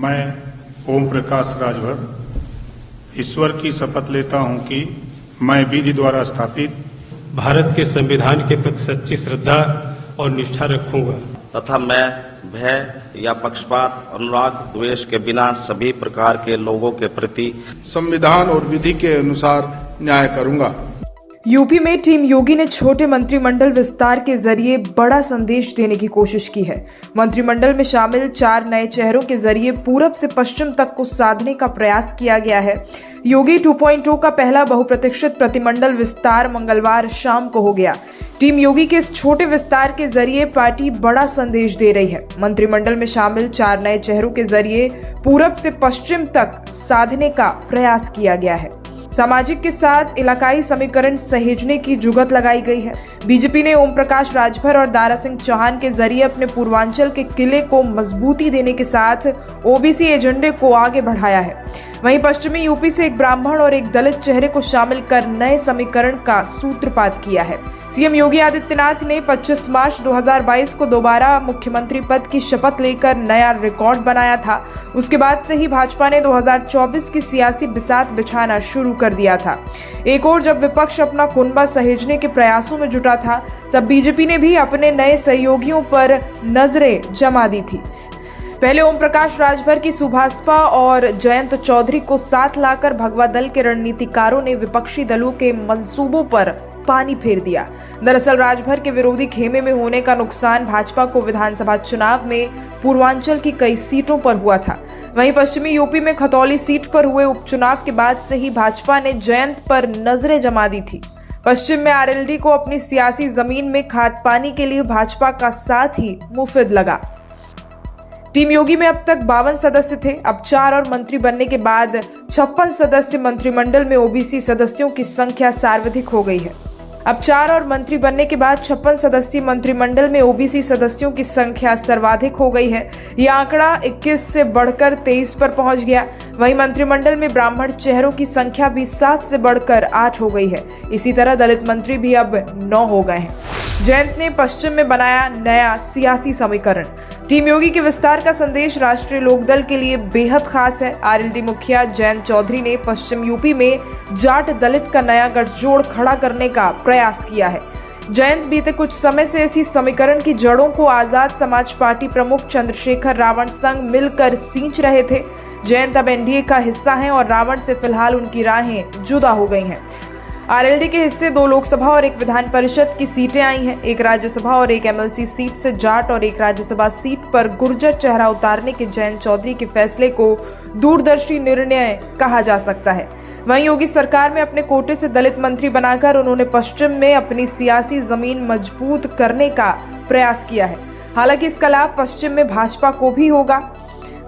मैं ओम प्रकाश राजभर ईश्वर की शपथ लेता हूं कि मैं विधि द्वारा स्थापित भारत के संविधान के प्रति सच्ची श्रद्धा और निष्ठा रखूंगा तथा मैं भय या पक्षपात, अनुराग, द्वेष के बिना सभी प्रकार के लोगों के प्रति संविधान और विधि के अनुसार न्याय करूंगा। यूपी में टीम योगी ने छोटे मंत्रिमंडल विस्तार के जरिए बड़ा संदेश देने की कोशिश की है। मंत्रिमंडल में शामिल 4 नए चेहरों के जरिए पूरब से पश्चिम तक को साधने का प्रयास किया गया है। योगी 2.0 का पहला बहुप्रतीक्षित प्रतिमंडल विस्तार मंगलवार शाम को हो गया। टीम योगी के इस छोटे विस्तार के जरिए पार्टी बड़ा संदेश दे रही है। मंत्रिमंडल में शामिल 4 नए चेहरों के जरिए पूरब से पश्चिम तक साधने का प्रयास किया गया है। सामाजिक के साथ इलाकाई समीकरण सहेजने की जुगत लगाई गई है। बीजेपी ने ओम प्रकाश राजभर और दारा सिंह चौहान के जरिए अपने पूर्वांचल के किले को मजबूती देने के साथ ओबीसी एजेंडे को आगे बढ़ाया है। वहीं पश्चिमी यूपी से एक ब्राह्मण और एक दलित चेहरे को शामिल कर नए समीकरण का सूत्रपात किया है। सीएम योगी आदित्यनाथ ने 25 मार्च 2022 को दोबारा मुख्यमंत्री पद की शपथ लेकर नया रिकॉर्ड बनाया था। उसके बाद से ही भाजपा ने 2024 की सियासी बिसात बिछाना शुरू कर दिया था। एक और जब विपक्ष अपना कुनबा सहेजने के प्रयासों में जुटा था, तब बीजेपी ने भी अपने नए सहयोगियों पर नजरें जमा दी थी। पहले ओम प्रकाश राजभर की सुभाषपा और जयंत चौधरी को साथ लाकर भगवा दल के रणनीतिकारों ने विपक्षी दलों के मंसूबों पर पानी फेर दिया। दरअसल राजभर के विरोधी खेमे में होने का नुकसान भाजपा को विधानसभा चुनाव में पूर्वांचल की कई सीटों पर हुआ था। वहीं पश्चिमी यूपी में खतौली सीट पर हुए उपचुनाव के बाद से ही भाजपा ने जयंत पर नजरें जमा दी थी। पश्चिम में आरएलडी को अपनी सियासी जमीन में खाद पानी के लिए भाजपा का साथ ही मुफिद लगा। टीम योगी में अब तक 52 सदस्य थे। अब 4 और मंत्री बनने के बाद 56 सदस्य मंत्रिमंडल में ओबीसी सदस्यों की संख्या सर्वाधिक हो गई है। अब 4 और मंत्री बनने के बाद 56 सदस्यीय मंत्रिमंडल में ओबीसी सदस्यों की संख्या सर्वाधिक हो गई है। यह आंकड़ा 21 से बढ़कर 23 पर पहुंच गया। वहीं मंत्रिमंडल में ब्राह्मण चेहरों की संख्या भी 7 से बढ़कर 8 हो गई है। इसी तरह दलित मंत्री भी अब 9 हो गए हैं। जयंत ने पश्चिम में बनाया नया सियासी समीकरण। टीम योगी के विस्तार का संदेश राष्ट्रीय लोकदल के लिए बेहद खास है। आरएलडी मुखिया जयंत चौधरी ने पश्चिम यूपी में जाट दलित का नया गठजोड़ खड़ा करने का प्रयास किया है। जयंत बीते कुछ समय से इसी समीकरण की जड़ों को आजाद समाज पार्टी प्रमुख चंद्रशेखर रावण संग मिलकर सींच रहे थे। जयंत अब एनडीए का हिस्सा हैं और रावण से फिलहाल उनकी राहें जुदा हो गई हैं। आरएलडी के हिस्से 2 लोकसभा और 1 विधान परिषद की सीटें आई हैं। 1 राज्यसभा और 1 एमएलसी सीट से जाट और 1 राज्यसभा सीट पर गुर्जर चेहरा उतारने के जयंत चौधरी के फैसले को दूरदर्शी निर्णय कहा जा सकता है। वहीं योगी सरकार में अपने कोटे से दलित मंत्री बनाकर उन्होंने पश्चिम में अपनी सियासी जमीन मजबूत करने का प्रयास किया है। हालांकि इसका लाभ पश्चिम में भाजपा को भी होगा।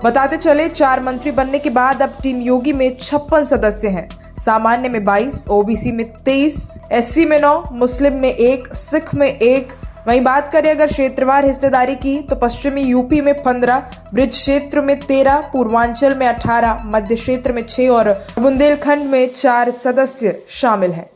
बताते चले 4 मंत्री बनने के बाद अब टीम योगी में 56 सदस्य हैं। सामान्य में 22, ओबीसी में 23, एससी में 9, मुस्लिम में 1, सिख में 1। वहीं बात करें अगर क्षेत्रवार हिस्सेदारी की तो पश्चिमी यूपी में 15, ब्रिज क्षेत्र में 13, पूर्वांचल में 18, मध्य क्षेत्र में 6 और बुंदेलखंड में 4 सदस्य शामिल हैं।